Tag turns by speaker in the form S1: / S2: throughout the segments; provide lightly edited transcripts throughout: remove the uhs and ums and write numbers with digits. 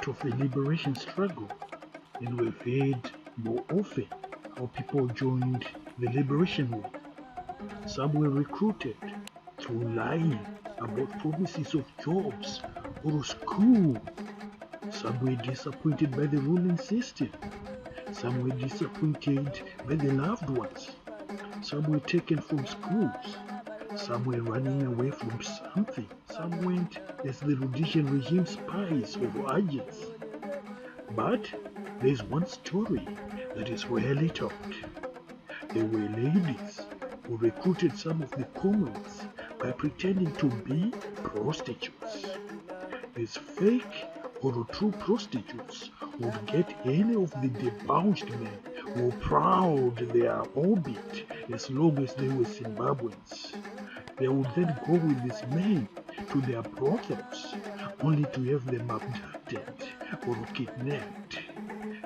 S1: of the liberation struggle, and we've heard more often how people joined the liberation war. Some were recruited through lying about promises of jobs or school. Some were disappointed by the ruling system. Some were disappointed by their loved ones. Some were taken from schools. Some were running away from something. Some went as the Rhodesian regime spies or agents. But there's one story that is rarely told. There were ladies who recruited some of the comrades by pretending to be prostitutes. These fake or true prostitutes would get any of the debauched men who proud their orbit as long as they were Zimbabweans. They would then go with these men to their brothels only to have them abducted or kidnapped.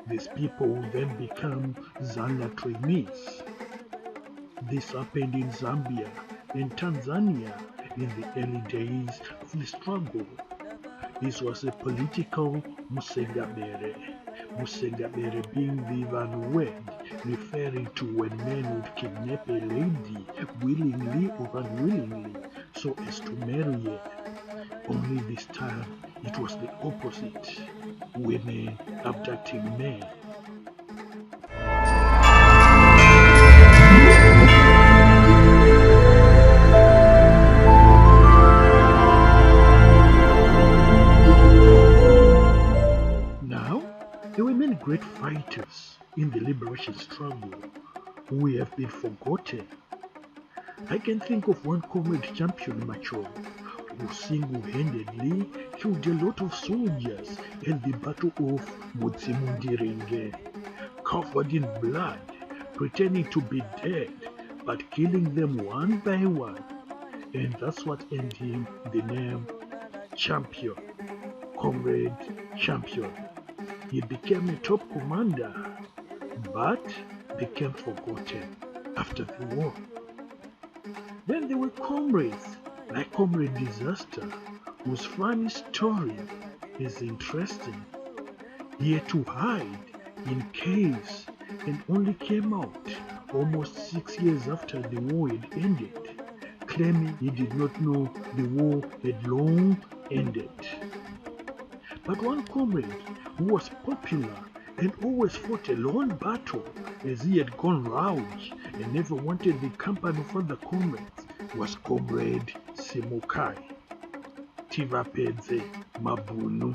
S1: These people would then become Zanga trainees. This happened in Zambia and Tanzania in the early days of the struggle. This was a political Musengabere. Musengabere being the Van word referring to when men would kidnap a lady willingly or unwillingly so as to marry her. Only this time it was the opposite, women abducting men. There were many great fighters in the liberation struggle who have been forgotten. I can think of one comrade Champion Machoro who single-handedly killed a lot of soldiers at the Battle of Mutsimundirenge, covered in blood, pretending to be dead, but killing them one by one. And that's what earned him the name Champion, Comrade Champion. He became a top commander, but became forgotten after the war. Then there were comrades like Comrade Disaster, whose funny story is interesting. He had to hide in caves and only came out almost 6 years after the war had ended, claiming he did not know the war had long ended. But one comrade who was popular and always fought a lone battle as he had gone rowdy and never wanted the company of other comrades was Comrade Simukai Tivapedze Mabunu.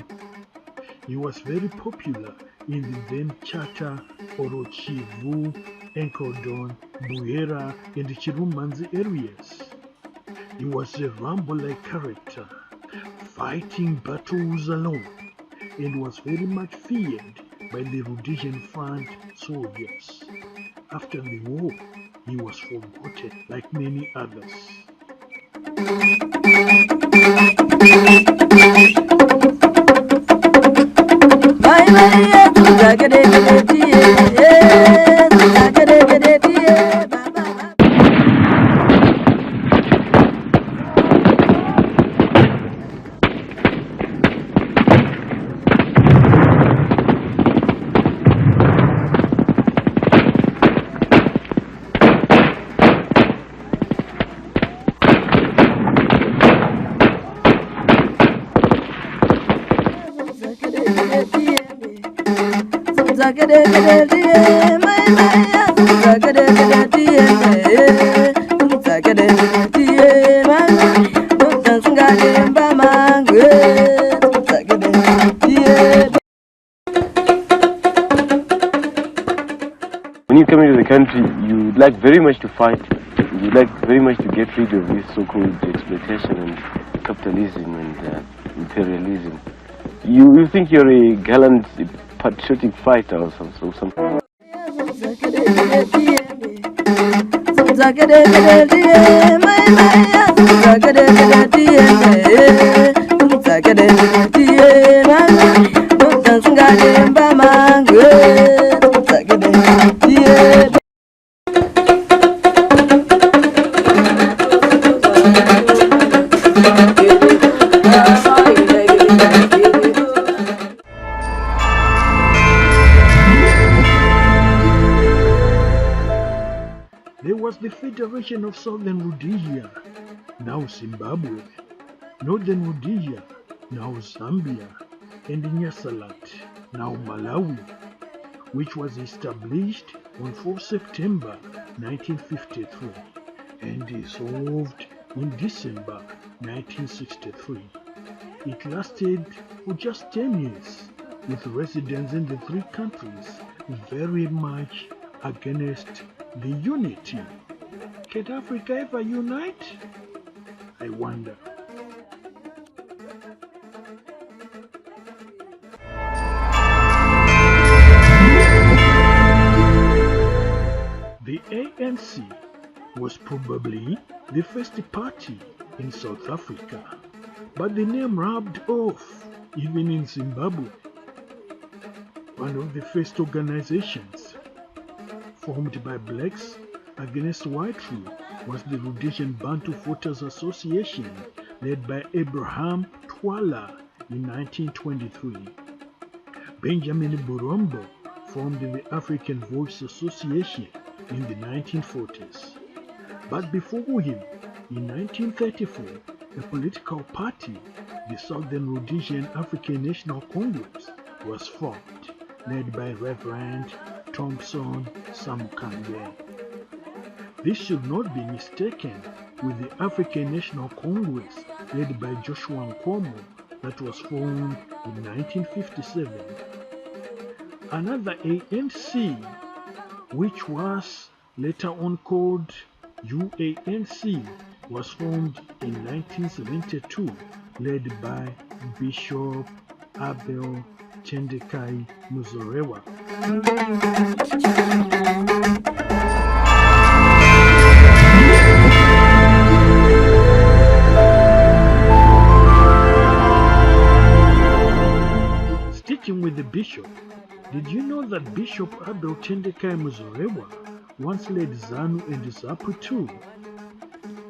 S1: He was very popular in the then Chata, Orochivu, Enkodon, Buhera and Chirumanzi areas. He was a Rambo-like character, fighting battles alone, and was very much feared by the Rhodesian Front soldiers. After the war, he was forgotten like many others.
S2: When you come into the country, you like very much to fight. You like very much to get rid of this so-called exploitation and capitalism and imperialism. You think you're a gallant, patriotic fighter or something.
S1: liberation of Southern Rhodesia, now Zimbabwe, Northern Rhodesia, now Zambia, and Nyasaland, now Malawi, which was established on 4 September 1953 and dissolved in December 1963. It lasted for just 10 years, with residents in the three countries very much against the unity. Can Africa ever unite? I wonder. The ANC was probably the first party in South Africa, but the name rubbed off even in Zimbabwe. One of the first organizations formed by blacks against white rule was the Rhodesian Bantu Voters Association, led by Abraham Twala in 1923. Benjamin Burombo formed the African Voice Association in the 1940s. But before him, in 1934, a political party, the Southern Rhodesian African National Congress, was formed, led by Reverend Thompson Samukande. This should not be mistaken with the African National Congress led by Joshua Nkomo that was formed in 1957. Another ANC, which was later on called UANC, was formed in 1972, led by Bishop Abel Tendekai Muzorewa. Sticking with the bishop, did you know that Bishop Abel Tendekai Muzorewa once led ZANU and ZAPU too?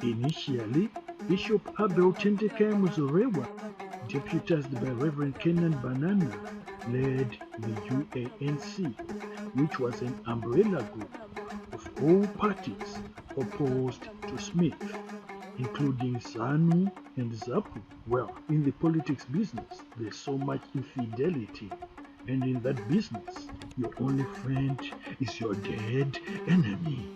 S1: Initially, Bishop Abel Tendekai Muzorewa, deputized by Reverend Kenan Banana, led the UANC, which was an umbrella group of all parties opposed to Smith, including ZANU and ZAPU. Well, in the politics business, there's so much infidelity, and in that business, your only friend is your dead enemy.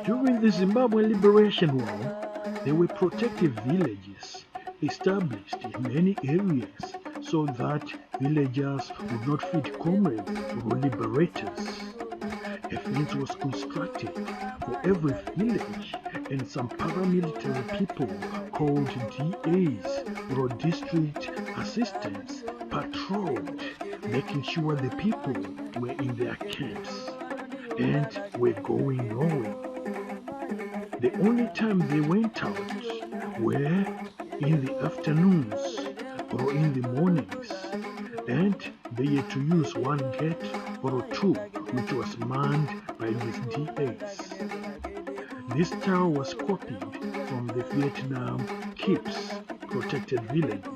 S1: During the Zimbabwe Liberation War, there were protective villages established in many areas so that villagers would not feed comrades or liberators. A fence was constructed for every village, and some paramilitary people called DAs or district assistants patrolled making sure the people were in their camps and were going nowhere. The only time they went out were in the afternoons or in the mornings, and they had to use one gate or two which was manned by these DAs. This style was copied from the Vietnam KIPS protected villages.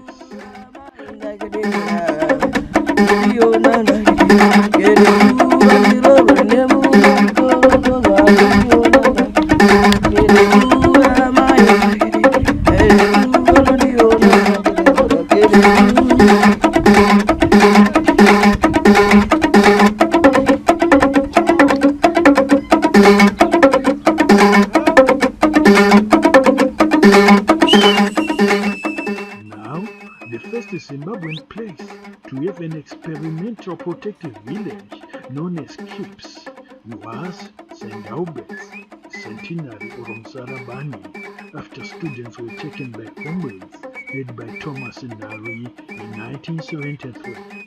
S1: The first Zimbabwean place to have an experimental protective village known as KIPS was St. Albert's Centenary or Msarabani after students were taken by comrades led by Thomas Ndari in 1973.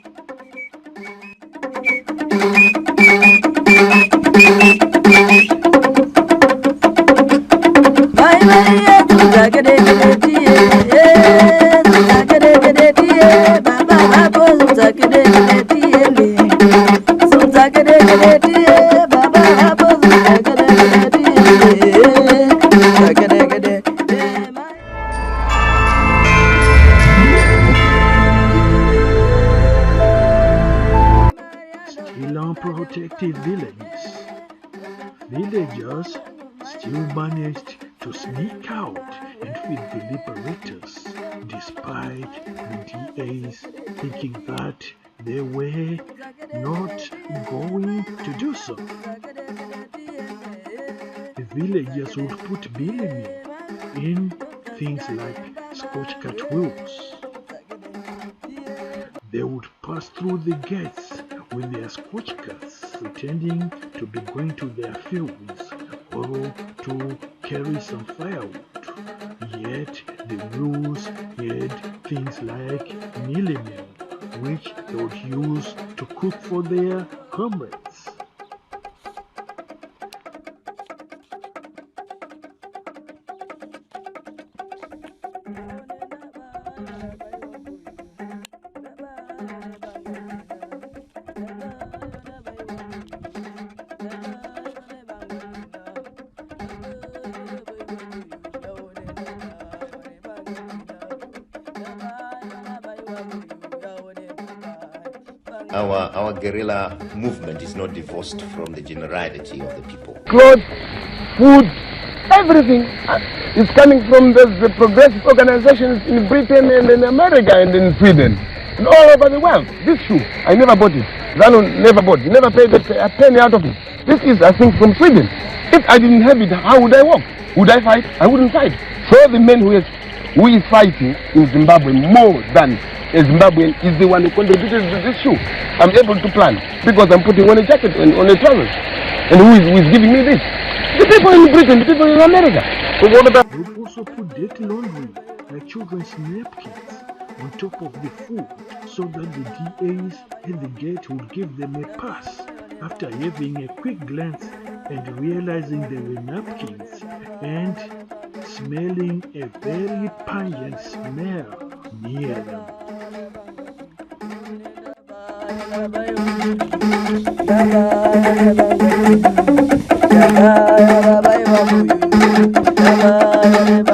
S1: Still unprotected villages, villagers still managed to sneak out and feed the liberators despite the DAs thinking that they were not going to do so. The villagers would put billy in things like Scotch cat wheels. They would pass through the gates with their Scotch cats pretending to be going to their fields or to carry some firewood. Yet the wheels had things like mealie meal, which they would use to cook for their comrades.
S3: Our guerrilla movement is not divorced from the generality of the people.
S4: Clothes, food, everything is coming from the progressive organizations in Britain and in America and in Sweden and all over the world. This shoe, I never bought it. Zanu never bought it, never paid a penny out of it. This is, I think, from Sweden. If I didn't have it, how would I walk? Would I fight? I wouldn't fight. So the man who is fighting in Zimbabwe more than a Zimbabwean is the one who contributed to this shoe. I'm able to plan because I'm putting on a jacket and on a trousers. And who is giving me this? The people in Britain, the people in America. So what about?
S1: They would also put dirty laundry, like children's napkins, on top of the food so that the DAs at the gate would give them a pass after having a quick glance and realizing they were napkins and smelling a very pungent smell near them. Bye.